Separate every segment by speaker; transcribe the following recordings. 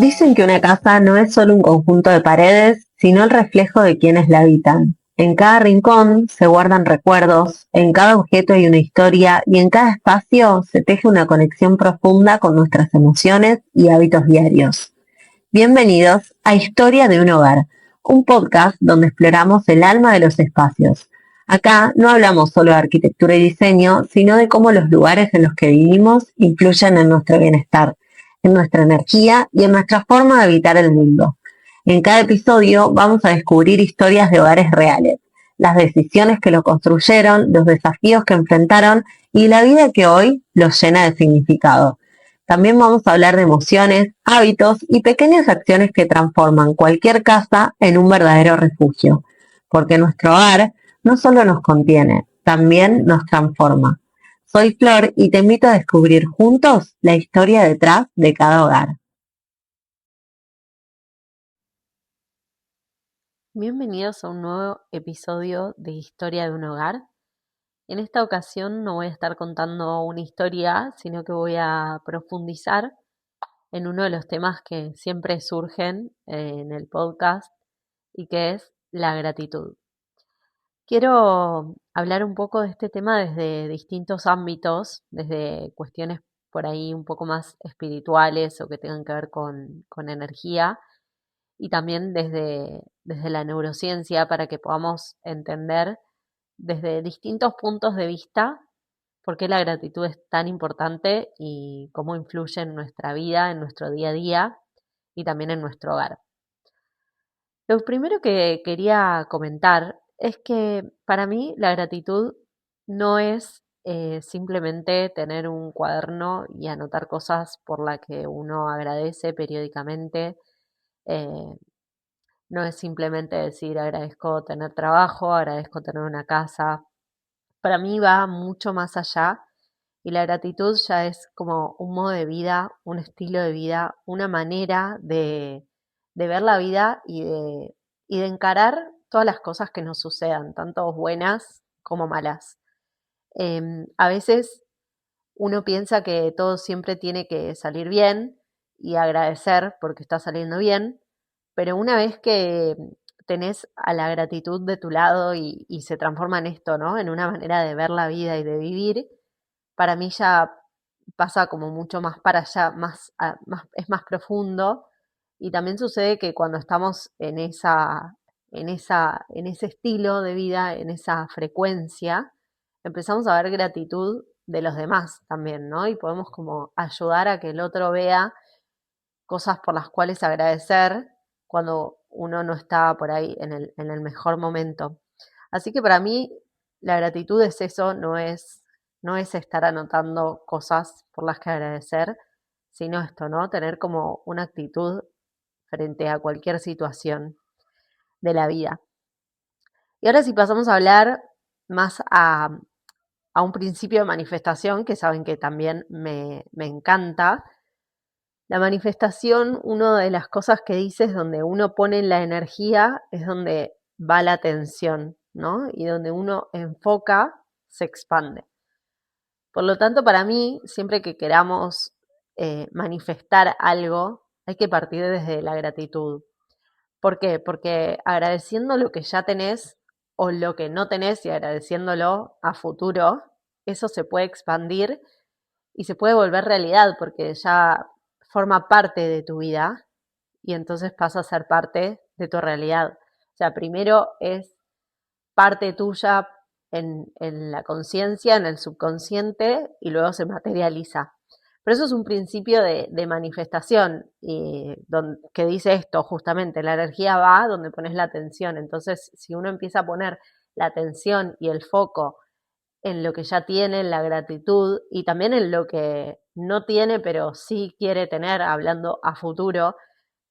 Speaker 1: Dicen que una casa no es solo un conjunto de paredes, sino el reflejo de quienes la habitan. En cada rincón se guardan recuerdos, en cada objeto hay una historia y en cada espacio se teje una conexión profunda con nuestras emociones y hábitos diarios. Bienvenidos a Historia de un Hogar, un podcast donde exploramos el alma de los espacios. Acá no hablamos solo de arquitectura y diseño, sino de cómo los lugares en los que vivimos influyen en nuestro bienestar, en nuestra energía y en nuestra forma de habitar el mundo. En cada episodio vamos a descubrir historias de hogares reales, las decisiones que lo construyeron, los desafíos que enfrentaron y la vida que hoy los llena de significado. También vamos a hablar de emociones, hábitos y pequeñas acciones que transforman cualquier casa en un verdadero refugio, porque nuestro hogar no solo nos contiene, también nos transforma. Soy Flor y te invito a descubrir juntos la historia detrás de cada hogar.
Speaker 2: Bienvenidos a un nuevo episodio de Historia de un Hogar. En esta ocasión no voy a estar contando una historia, sino que voy a profundizar en uno de los temas que siempre surgen en el podcast y que es la gratitud. Quiero hablar un poco de este tema desde distintos ámbitos, desde cuestiones por ahí un poco más espirituales o que tengan que ver con energía y también desde la neurociencia para que podamos entender desde distintos puntos de vista por qué la gratitud es tan importante y cómo influye en nuestra vida, en nuestro día a día y también en nuestro hogar. Lo primero que quería comentar es que para mí la gratitud no es simplemente tener un cuaderno y anotar cosas por las que uno agradece periódicamente. eh, no es simplemente decir agradezco tener trabajo, agradezco tener una casa. Para mí va mucho más allá y la gratitud ya es como un modo de vida, un estilo de vida, una manera de ver la vida y de encarar todas las cosas que nos sucedan, tanto buenas como malas. A veces uno piensa que todo siempre tiene que salir bien y agradecer porque está saliendo bien, pero una vez que tenés a la gratitud de tu lado y se transforma en esto, ¿no? En una manera de ver la vida y de vivir, para mí ya pasa como mucho más para allá, es más profundo. Y también sucede que cuando estamos en ese estilo de vida, en esa frecuencia, empezamos a ver gratitud de los demás también, ¿no? Y podemos como ayudar a que el otro vea cosas por las cuales agradecer cuando uno no está por ahí en el mejor momento. Así que para mí la gratitud es eso, no es estar anotando cosas por las que agradecer, sino esto, ¿no? Tener como una actitud frente a cualquier situación de la vida. Y ahora si pasamos a hablar más a un principio de manifestación, que saben que también me encanta. La manifestación, una de las cosas que dice es donde uno pone la energía, es donde va la atención, ¿no? Y donde uno enfoca, se expande. Por lo tanto, para mí, siempre que queramos manifestar algo, hay que partir desde la gratitud. ¿Por qué? Porque agradeciendo lo que ya tenés o lo que no tenés y agradeciéndolo a futuro, eso se puede expandir y se puede volver realidad porque ya forma parte de tu vida y entonces pasa a ser parte de tu realidad. O sea, primero es parte tuya en la conciencia, en el subconsciente y luego se materializa. Pero eso es un principio de manifestación que dice esto justamente, la energía va donde pones la atención. Entonces, si uno empieza a poner la atención y el foco en lo que ya tiene, en la gratitud y también en lo que no tiene, pero sí quiere tener, hablando a futuro,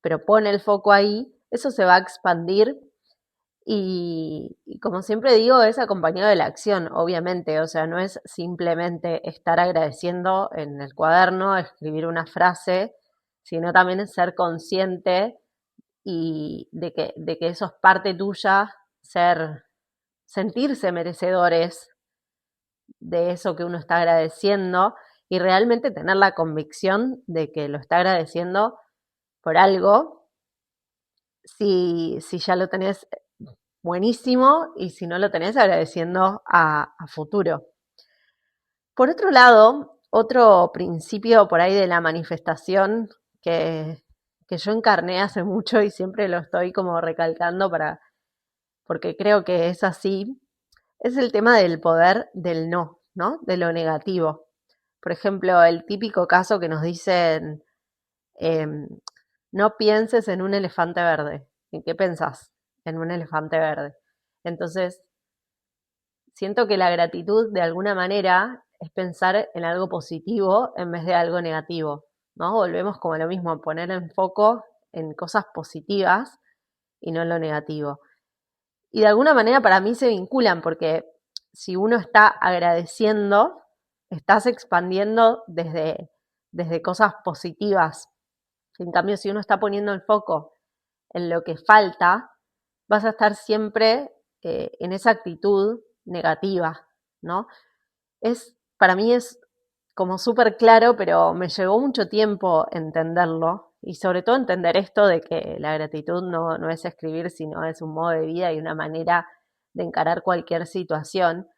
Speaker 2: pero pone el foco ahí, eso se va a expandir y como siempre digo, es acompañado de la acción, obviamente, o sea, no es simplemente estar agradeciendo en el cuaderno, escribir una frase, sino también es ser consciente y de que eso es parte tuya, sentirse merecedores de eso que uno está agradeciendo y realmente tener la convicción de que lo está agradeciendo por algo, si ya lo tenés buenísimo y si no lo tenés agradeciendo a futuro. Por otro lado, otro principio por ahí de la manifestación que, que yo encarné hace mucho y siempre lo estoy como recalcando porque creo que es así, es el tema del poder del no, ¿no? De lo negativo. Por ejemplo, el típico caso que nos dicen, em, no pienses en un elefante verde. ¿En qué pensás? En un elefante verde. Entonces, siento que la gratitud de alguna manera es pensar en algo positivo en vez de algo negativo, ¿no? Volvemos como a lo mismo, a poner en foco en cosas positivas y no en lo negativo. Y de alguna manera para mí se vinculan porque si uno está agradeciendo, estás expandiendo desde cosas positivas. En cambio, si uno está poniendo el foco en lo que falta, vas a estar siempre en esa actitud negativa, ¿no? Para mí es como súper claro, pero me llevó mucho tiempo entenderlo y sobre todo entender esto de que la gratitud no es escribir, sino es un modo de vida y una manera de encarar cualquier situación.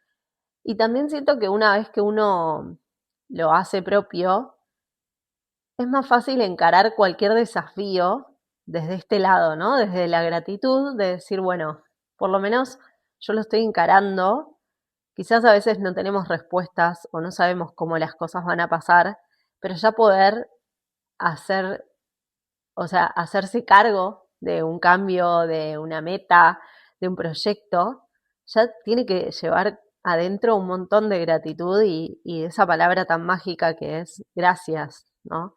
Speaker 2: Y también siento que una vez que uno lo hace propio, es más fácil encarar cualquier desafío desde este lado, ¿no? Desde la gratitud, de decir, bueno, por lo menos yo lo estoy encarando. Quizás a veces no tenemos respuestas o no sabemos cómo las cosas van a pasar, pero ya poder hacer, o sea, hacerse cargo de un cambio, de una meta, de un proyecto, ya tiene que llevar adentro un montón de gratitud y esa palabra tan mágica que es gracias, ¿no?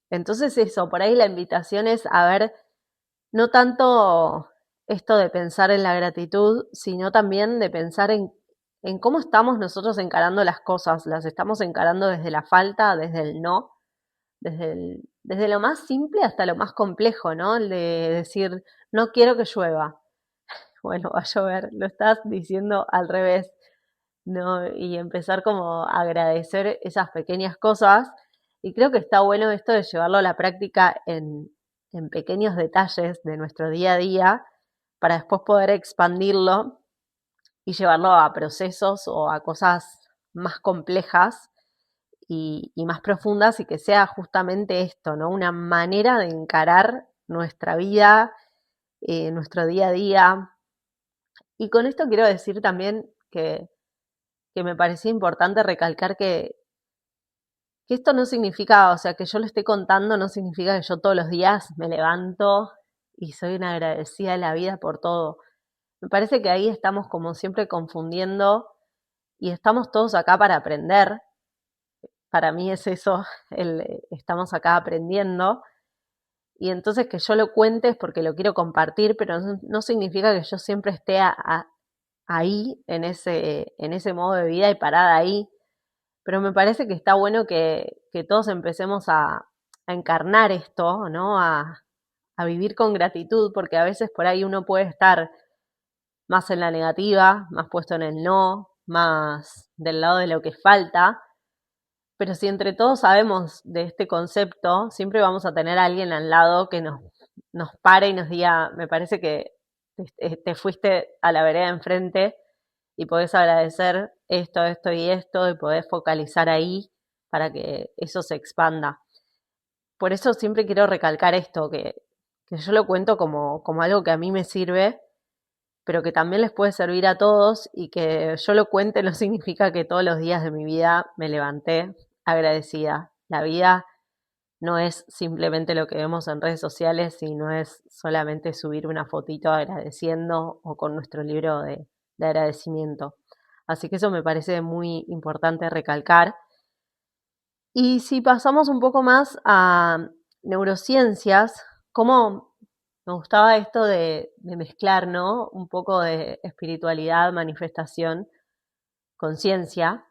Speaker 2: Entonces eso, por ahí la invitación es a ver, no tanto esto de pensar en la gratitud, sino también de pensar en cómo estamos nosotros encarando las cosas. Las estamos encarando desde la falta, desde el no, desde lo más simple hasta lo más complejo, ¿no? El de decir, no quiero que llueva. Bueno, va a llover, lo estás diciendo al revés, ¿no? Y empezar como a agradecer esas pequeñas cosas. Y creo que está bueno esto de llevarlo a la práctica en pequeños detalles de nuestro día a día para después poder expandirlo y llevarlo a procesos o a cosas más complejas y más profundas y que sea justamente esto, ¿no? Una manera de encarar nuestra vida, nuestro día a día. Y con esto quiero decir también que me parecía importante recalcar que esto no significa, o sea, que yo lo esté contando no significa que yo todos los días me levanto y soy una agradecida de la vida por todo. Me parece que ahí estamos como siempre confundiendo y estamos todos acá para aprender. Para mí es eso, estamos acá aprendiendo. Y entonces que yo lo cuente es porque lo quiero compartir, pero no significa que yo siempre esté ahí en ese modo de vida y parada ahí. Pero me parece que está bueno que todos empecemos a encarnar esto, ¿no? A vivir con gratitud, porque a veces por ahí uno puede estar más en la negativa, más puesto en el no, más del lado de lo que falta. Pero si entre todos sabemos de este concepto, siempre vamos a tener a alguien al lado que nos pare y nos diga, me parece que te fuiste a la vereda enfrente y podés agradecer esto, esto y esto y podés focalizar ahí para que eso se expanda. Por eso siempre quiero recalcar esto, que yo lo cuento como algo que a mí me sirve, pero que también les puede servir a todos y que yo lo cuente no significa que todos los días de mi vida me levanté agradecida. La vida no es simplemente lo que vemos en redes sociales y no es solamente subir una fotito agradeciendo o con nuestro libro de agradecimiento. Así que eso me parece muy importante recalcar. Y si pasamos un poco más a neurociencias, cómo me gustaba esto de mezclar, ¿no? Un poco de espiritualidad, manifestación, conciencia,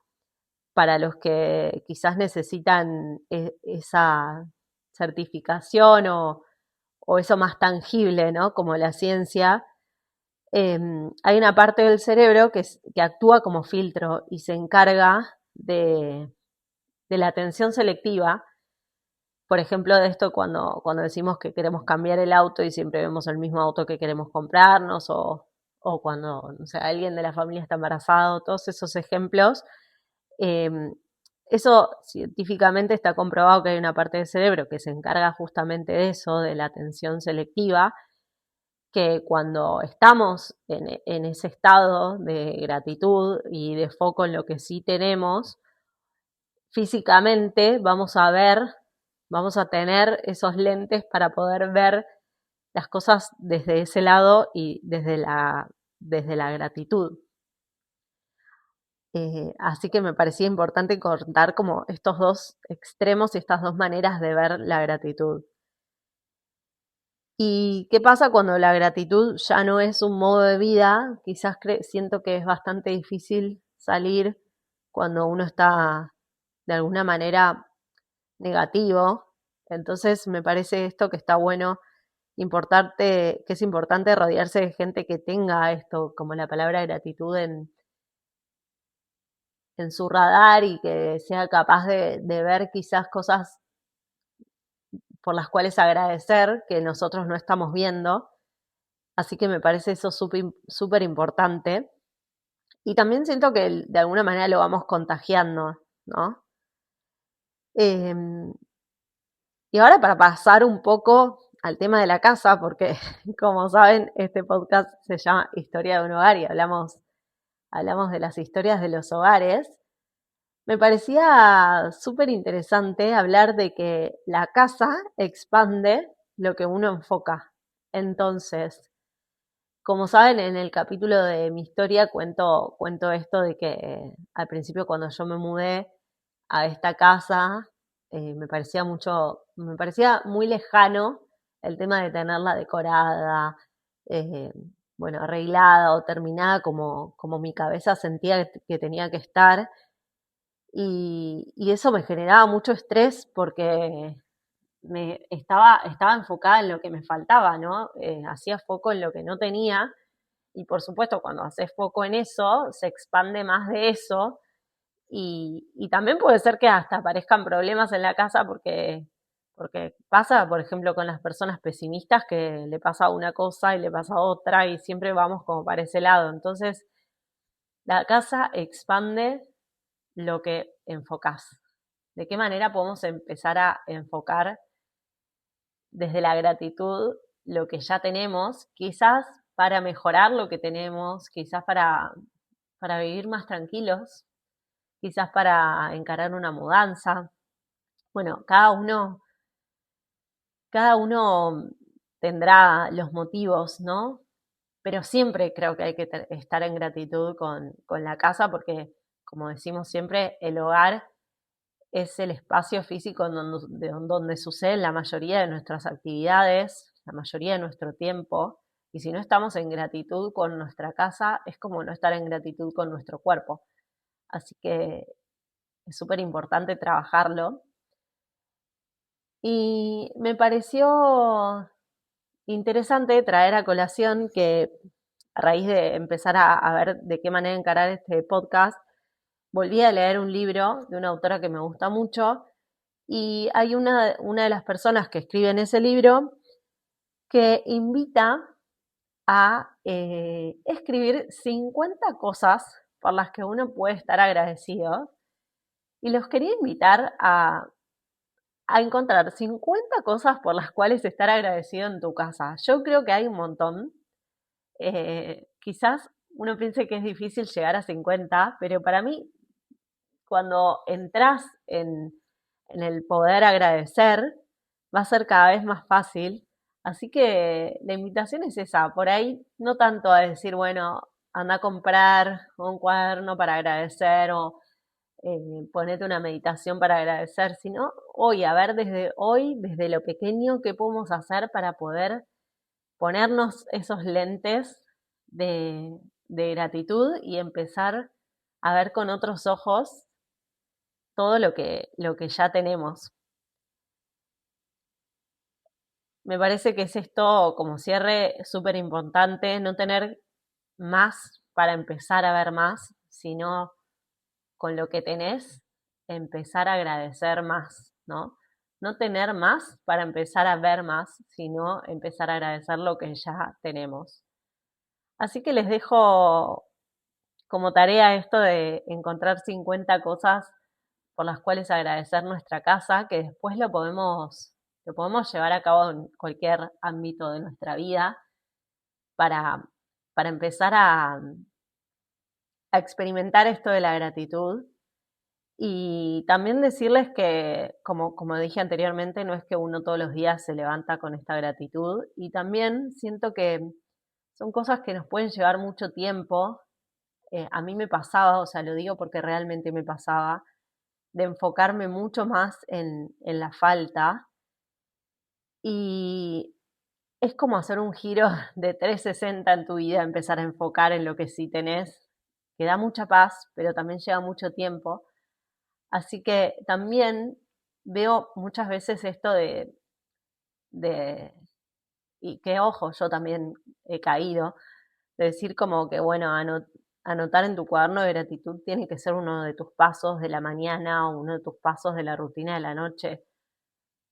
Speaker 2: para los que quizás necesitan esa certificación o eso más tangible, ¿no? Como la ciencia. Hay una parte del cerebro que actúa como filtro y se encarga de la atención selectiva. Por ejemplo, de esto cuando decimos que queremos cambiar el auto y siempre vemos el mismo auto que queremos comprarnos, o cuando, no sé, alguien de la familia está embarazado, todos esos ejemplos. Eso científicamente está comprobado que hay una parte del cerebro que se encarga justamente de eso, de la atención selectiva, que cuando estamos en ese estado de gratitud y de foco en lo que sí tenemos, físicamente vamos a tener esos lentes para poder ver las cosas desde ese lado y desde la gratitud. Así que me parecía importante contar como estos dos extremos y estas dos maneras de ver la gratitud. ¿Y qué pasa cuando la gratitud ya no es un modo de vida? Quizás siento que es bastante difícil salir cuando uno está de alguna manera negativo. Entonces me parece esto que está bueno, que es importante rodearse de gente que tenga esto, como la palabra gratitud en su radar y que sea capaz de ver quizás cosas por las cuales agradecer que nosotros no estamos viendo. Así que me parece eso súper importante. Y también siento que de alguna manera lo vamos contagiando, ¿no? Em, y ahora para pasar un poco al tema de la casa, porque como saben, este podcast se llama Historia de un hogar y hablamos de las historias de los hogares. Me parecía súper interesante hablar de que la casa expande lo que uno enfoca. Entonces, como saben, en el capítulo de mi historia cuento esto de que al principio cuando yo me mudé a esta casa, me parecía muy lejano el tema de tenerla decorada, eh, bueno, arreglada o terminada como mi cabeza sentía que tenía que estar. Y eso me generaba mucho estrés porque estaba enfocada en lo que me faltaba, ¿no? Hacía foco en lo que no tenía y por supuesto cuando haces foco en eso, se expande más de eso y también puede ser que hasta aparezcan problemas en la casa porque pasa, por ejemplo, con las personas pesimistas que le pasa una cosa y le pasa otra y siempre vamos como para ese lado. Entonces, la casa expande lo que enfocás. ¿De qué manera podemos empezar a enfocar desde la gratitud lo que ya tenemos, quizás para mejorar lo que tenemos, quizás para vivir más tranquilos, quizás para encarar una mudanza? Bueno, cada uno tendrá los motivos, ¿no? Pero siempre creo que hay que estar en gratitud con la casa porque, como decimos siempre, el hogar es el espacio físico donde suceden la mayoría de nuestras actividades, la mayoría de nuestro tiempo. Y si no estamos en gratitud con nuestra casa, es como no estar en gratitud con nuestro cuerpo. Así que es súper importante trabajarlo. Y me pareció interesante traer a colación que a raíz de empezar a ver de qué manera encarar este podcast, volví a leer un libro de una autora que me gusta mucho y hay una de las personas que escribe en ese libro que invita a escribir 50 cosas por las que uno puede estar agradecido y los quería invitar a encontrar 50 cosas por las cuales estar agradecido en tu casa. Yo creo que hay un montón. Quizás uno piense que es difícil llegar a 50, pero para mí, cuando entras en el poder agradecer, va a ser cada vez más fácil. Así que la invitación es esa, por ahí no tanto a decir, bueno, anda a comprar un cuaderno para agradecer o ponete una meditación para agradecer, sino hoy, a ver desde hoy, desde lo pequeño, qué podemos hacer para poder ponernos esos lentes de gratitud y empezar a ver con otros ojos todo lo que ya tenemos. Me parece que es esto como cierre súper importante, no tener más para empezar a ver más, sino con lo que tenés, empezar a agradecer más, ¿no? no tener más para empezar a ver más, sino empezar a agradecer lo que ya tenemos. Así que les dejo como tarea esto de encontrar 50 cosas por las cuales agradecer nuestra casa, que después lo podemos llevar a cabo en cualquier ámbito de nuestra vida para, para empezar a experimentar esto de la gratitud. Y también decirles que, como dije anteriormente, no es que uno todos los días se levanta con esta gratitud. Y también siento que son cosas que nos pueden llevar mucho tiempo. A mí me pasaba, o sea, lo digo porque realmente me pasaba, de enfocarme mucho más en la falta. Y es como hacer un giro de 360 en tu vida, empezar a enfocar en lo que sí tenés, que da mucha paz, pero también lleva mucho tiempo. Así que también veo muchas veces esto de y que ojo, yo también he caído, de decir como que, bueno, anotar en tu cuaderno de gratitud tiene que ser uno de tus pasos de la mañana o uno de tus pasos de la rutina de la noche.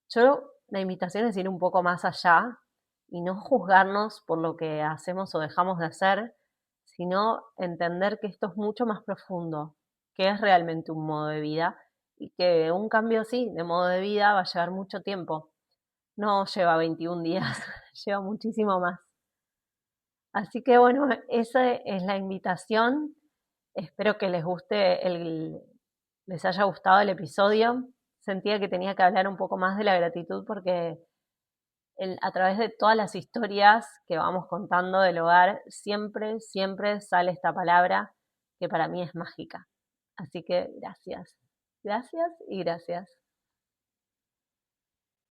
Speaker 2: Yo, la invitación es ir un poco más allá y no juzgarnos por lo que hacemos o dejamos de hacer, sino entender que esto es mucho más profundo, que es realmente un modo de vida y que un cambio así de modo de vida va a llevar mucho tiempo. No lleva 21 días, lleva muchísimo más. Así que bueno, esa es la invitación. Espero que les haya gustado el episodio. Sentía que tenía que hablar un poco más de la gratitud porque a través de todas las historias que vamos contando del hogar, siempre, siempre sale esta palabra que para mí es mágica. Así que gracias, gracias y gracias.